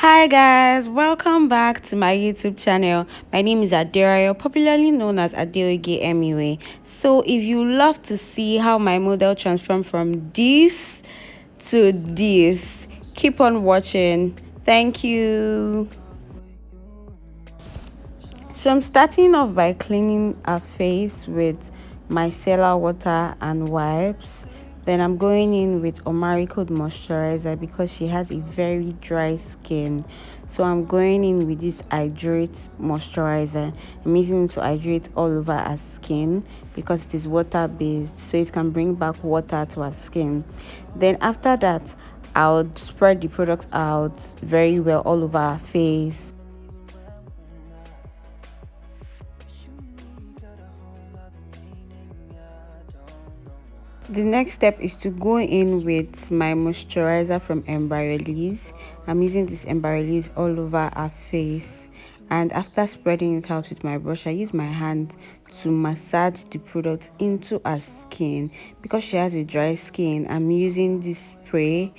Hi guys, welcome back to my YouTube channel. My name is Aderayo, popularly known as Adeogemua. So if you love to see how my model transformed from this to this, keep on watching. Thank you. So I'm starting off by cleaning her face with micellar water and wipes. Then I'm going in with Omaricode moisturizer because she has a very dry skin. So I'm going in with this hydrate moisturizer. I'm using it to hydrate all over her skin because it is water based, so it can bring back water to her skin. Then after that, I'll spread the product out very well all over her face. The next step is to go in with my moisturizer from embroylisse. I'm using this embroylisse all over her face, and after spreading it out with my brush, I use my hand to massage the product into her skin. Because she has a dry skin, I'm using this spray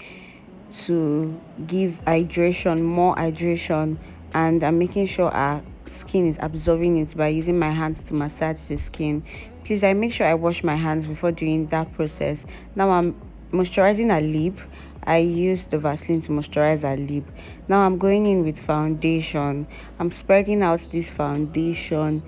to give hydration, more hydration, and I'm making sure our skin is absorbing it by using my hands to massage the skin. Please, I make sure I wash my hands before doing that process. Now I'm moisturizing her lip. I use the Vaseline to moisturize her lip. Now I'm going in with foundation. I'm spreading out this foundation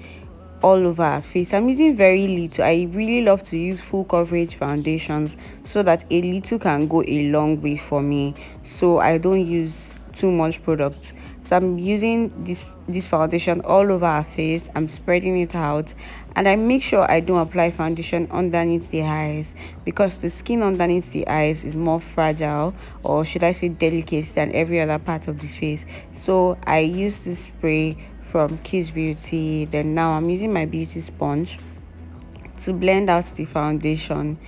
all over her face. I'm using very little. I really love to use full coverage foundations so that a little can go a long way for me, so I don't use too much product. So I'm using this foundation all over her face. I'm spreading it out, and I make sure I don't apply foundation underneath the eyes because the skin underneath the eyes is more fragile, or should I say delicate, than every other part of the face. So I use this spray from Kiss Beauty. Then now I'm using my beauty sponge to blend out the foundation.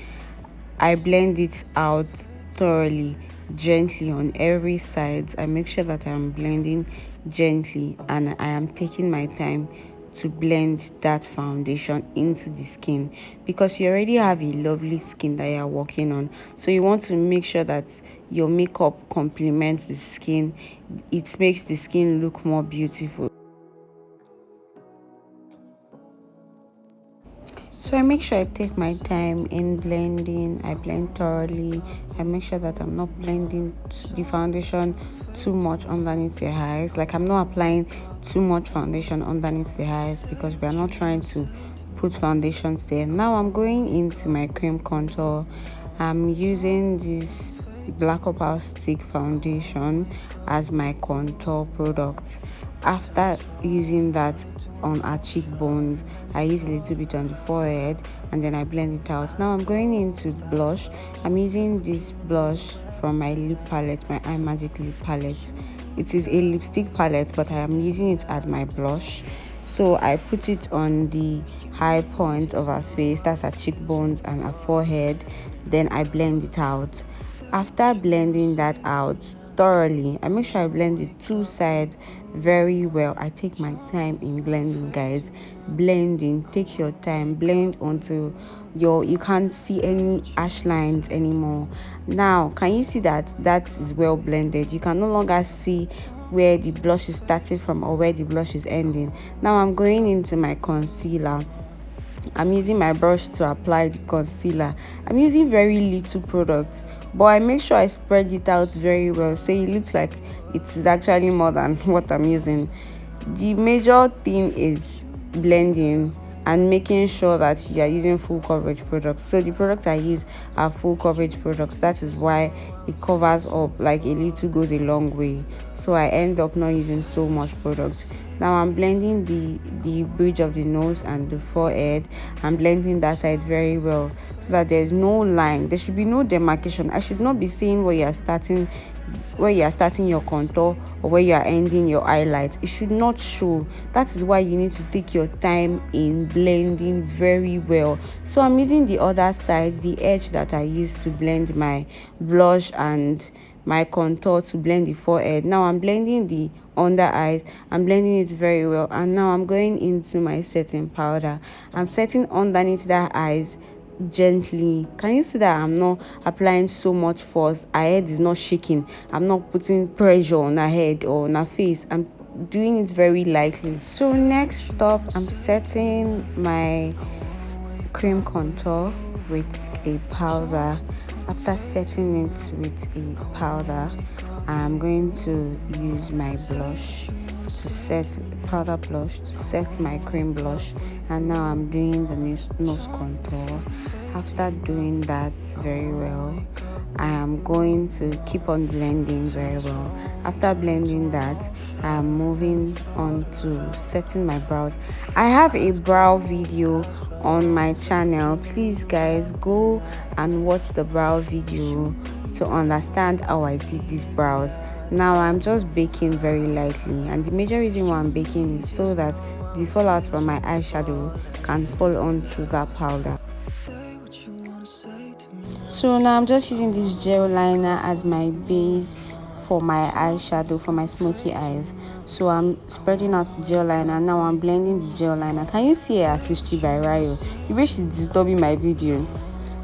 I blend it out thoroughly, gently on every side. I make sure that I'm blending gently, and I am taking my time to blend that foundation into the skin because you already have a lovely skin that you're working on, so you want to make sure that your makeup complements the skin. It makes the skin look more beautiful. So I make sure I take my time in blending. I blend thoroughly. I make sure that I'm not blending the foundation too much underneath the eyes. Like, I'm not applying too much foundation underneath the eyes because we are not trying to put foundations there. Now I'm going into my cream contour. I'm using this Black Opal Stick foundation as my contour product. After using that on our cheekbones, I use a little bit on the forehead, and then I blend it out. Now I'm going into blush. I'm using this blush from my lip palette, my imagic lip palette. It is a lipstick palette, but I am using it as my blush. So I put it on the high point of her face, that's her cheekbones and her forehead. Then I blend it out. After blending that out thoroughly, I make sure I blend the two sides very well. I take my time in blending, guys. Blending, take your time, blend until you can't see any ash lines anymore. Now can you see that is well blended? You can no longer see where the blush is starting from or where the blush is ending. Now I'm going into my concealer. I'm using my brush to apply the concealer. I'm using very little product, but I make sure I spread it out very well so it looks like it's actually more than what I'm using. The major thing is blending and making sure that you are using full coverage products. So the products I use are full coverage products. That is why it covers up, like a little goes a long way. So I end up not using so much product. Now I'm blending the bridge of the nose and the forehead. I'm blending that side very well so that there's no line. There should be no demarcation. I should not be seeing where you are starting your contour or where you are ending your highlights. It should not show. That is why you need to take your time in blending very well. So I'm using the other side, the edge that I used to blend my blush and my contour, to blend the forehead. Now I'm blending the under eyes. I'm blending it very well, and now I'm going into my setting powder. I'm setting underneath that eyes gently. Can you see that I'm not applying so much force? Her head is not shaking. I'm not putting pressure on her head or on her face. I'm doing it very lightly. So next up, I'm setting my cream contour with a powder. After setting it with a powder, I'm going to use my blush to set powder blush to set my cream blush. And now I'm doing the nose contour. After doing that very well, I am going to keep on blending very well. After blending that, I am moving on to setting my brows. I have a brow video on my channel. Please guys, go and watch the brow video to understand how I did these brows. Now I'm just baking very lightly, and the major reason why I'm baking is so that the fallout from my eyeshadow can fall onto that powder. So now I'm just using this gel liner as my base for my eyeshadow, for my smoky eyes. So I'm spreading out gel liner. Now I'm blending the gel liner. Can you see her artistry by Ryo? The way she's disturbing my video.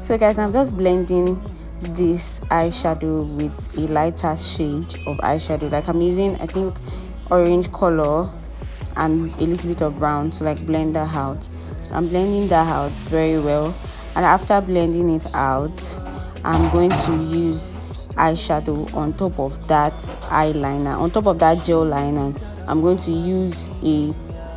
So guys, I'm just blending this eyeshadow with a lighter shade of eyeshadow. Like I'm using, I think, orange color and a little bit of brown to like blend that out. I'm blending that out very well, and after blending it out, I'm going to use eyeshadow on top of that eyeliner, on top of that gel liner. I'm going to use a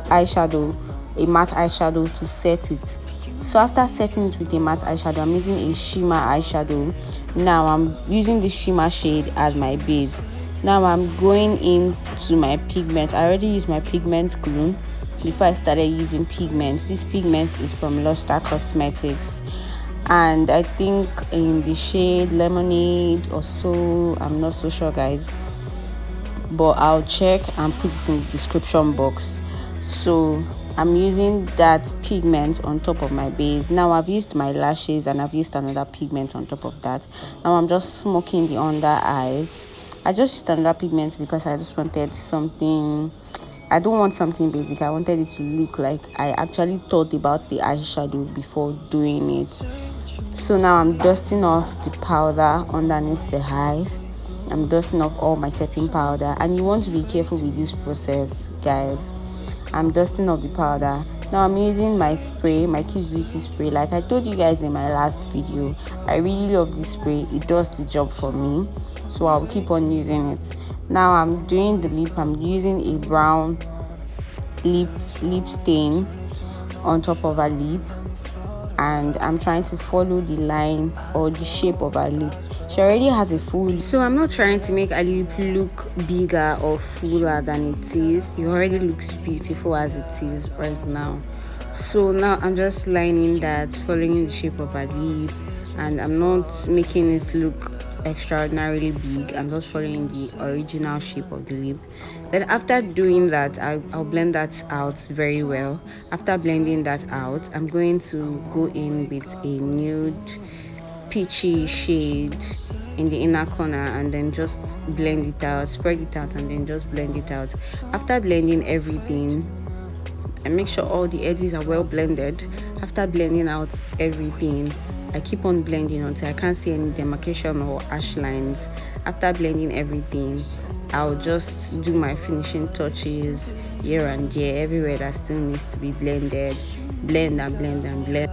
eyeshadow, a matte eyeshadow, to set it. So after setting it with a matte eyeshadow, I'm using a shimmer eyeshadow. Now I'm using the shimmer shade as my base. Now I'm going into my pigment. I already used my pigment glue before I started using pigment. This pigment is from Luzta Cosmetics, and I think in the shade lemonade or so. I'm not so sure guys, but I'll check and put it in the description box. So I'm using that pigment on top of my base. Now I've used my lashes and I've used another pigment on top of that. Now I'm just smoking the under eyes. I just used another pigment because I just wanted something. I don't want something basic. I wanted it to look like I actually thought about the eyeshadow before doing it. So now I'm dusting off the powder underneath the eyes. I'm dusting off all my setting powder, and you want to be careful with this process guys. I'm dusting off the powder. Now I'm using my spray, my Kiss Beauty spray. Like I told you guys in my last video, I really love this spray. It does the job for me, so I'll keep on using it. Now I'm doing the lip. I'm using a brown lip stain on top of her lip, and I'm trying to follow the line or the shape of her lip. She already has a full lip, so I'm not trying to make her lip look bigger or fuller than it is. It already looks beautiful as it is right now. So now I'm just lining that, following the shape of her lip, and I'm not making it look extraordinarily big. I'm just following the original shape of the lip. Then after doing that, I'll blend that out very well. After blending that out, I'm going to go in with a nude peachy shade in the inner corner, and then just blend it out, spread it out, and then just blend it out. After blending everything, and make sure all the edges are well blended. After blending out everything, I keep on blending until I can't see any demarcation or harsh lines. After blending everything, I'll just do my finishing touches here and there, everywhere that still needs to be blended. Blend and blend and blend.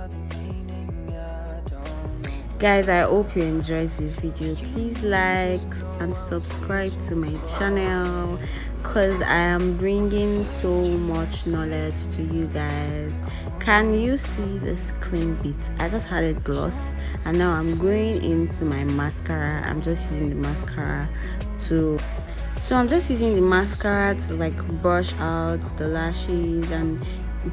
Guys, I hope you enjoyed this video. Please like and subscribe to my channel, because I am bringing so much knowledge to you guys. Can you see the screen bit? I just had a gloss, and now I'm going into my mascara. I'm just using the mascara to like brush out the lashes and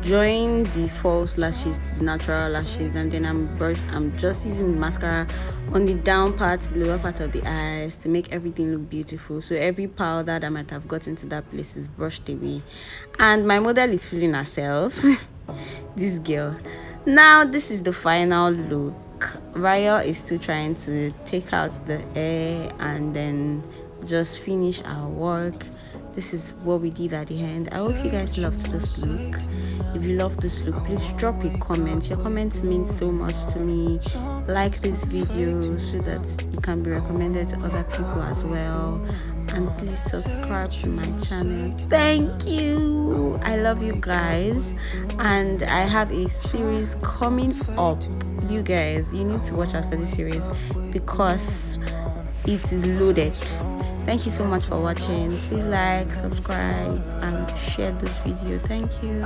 join the false lashes to the natural lashes, and then I'm just using the mascara on the down part, the lower part of the eyes, to make everything look beautiful. So every powder that might have got into that place is brushed away, and my model is feeling herself. This girl. Now this is the final look. Ryo is still trying to take out the hair and then just finish our work. this is what we did at the end. I hope you guys loved this look. If you love this look, please drop a comment. Your comments mean so much to me. Like this video so that it can be recommended to other people as well, and please subscribe to my channel. Thank you. I love you guys, and I have a series coming up. You guys, you need to watch out for this series because it is loaded. Thank you so much for watching. Please like, subscribe, and share this video. Thank you.